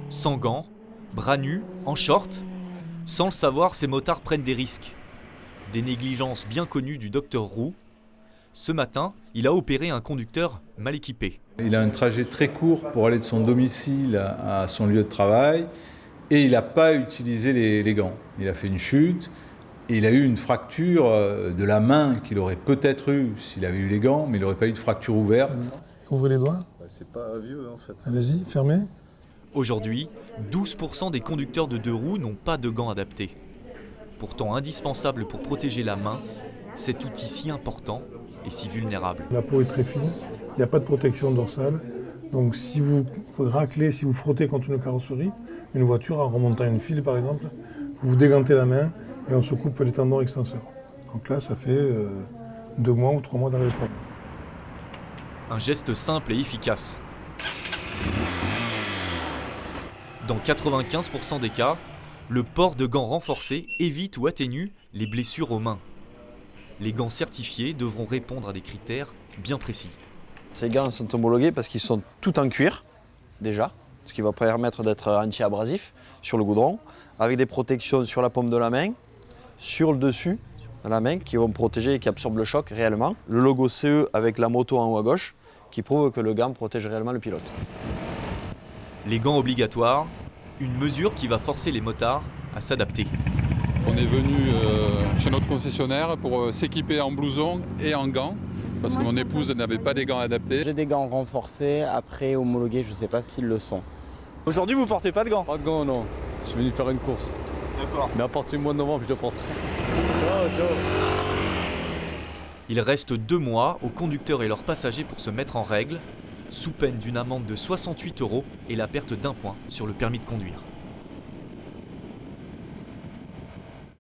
Sans gants, bras nus, en short, sans le savoir, ces motards prennent des risques. Des négligences bien connues du docteur Roux. Ce matin, il a opéré un conducteur mal équipé. Il a un trajet très court pour aller de son domicile à son lieu de travail et il n'a pas utilisé les gants. Il a fait une chute et il a eu une fracture de la main qu'il aurait peut-être eu s'il avait eu les gants, mais il n'aurait pas eu de fracture ouverte. Ouvrez les doigts. C'est pas vieux en fait. Allez-y, fermez. Aujourd'hui, 12% des conducteurs de deux roues n'ont pas de gants adaptés. Pourtant indispensable pour protéger la main, cet outil si important et si vulnérable. La peau est très fine, il n'y a pas de protection dorsale. Donc si vous raclez, si vous frottez contre une carrosserie, une voiture en remontant une file par exemple, vous vous dégantez la main et on se coupe les tendons extenseurs. Donc là, ça fait 2 mois ou 3 mois d'arrêt de travail. Un geste simple et efficace. Dans 95% des cas, le port de gants renforcés évite ou atténue les blessures aux mains. Les gants certifiés devront répondre à des critères bien précis. Ces gants sont homologués parce qu'ils sont tout en cuir, déjà, ce qui va permettre d'être anti-abrasif sur le goudron, avec des protections sur la paume de la main, sur le dessus de la main, qui vont protéger et qui absorbent le choc réellement. Le logo CE avec la moto en haut à gauche, qui prouve que le gant protège réellement le pilote. Les gants obligatoires, une mesure qui va forcer les motards à s'adapter. On est venu chez notre concessionnaire pour s'équiper en blouson et en gants, parce que mon épouse n'avait pas des gants adaptés. J'ai des gants renforcés, après homologués, je ne sais pas s'ils le sont. Aujourd'hui, vous portez pas de gants? Pas de gants, non. Je suis venu faire une course. D'accord. Mais à partir du mois de novembre, je le porterai. Il reste 2 mois aux conducteurs et leurs passagers pour se mettre en règle, sous peine d'une amende de 68 € et la perte d'1 point sur le permis de conduire.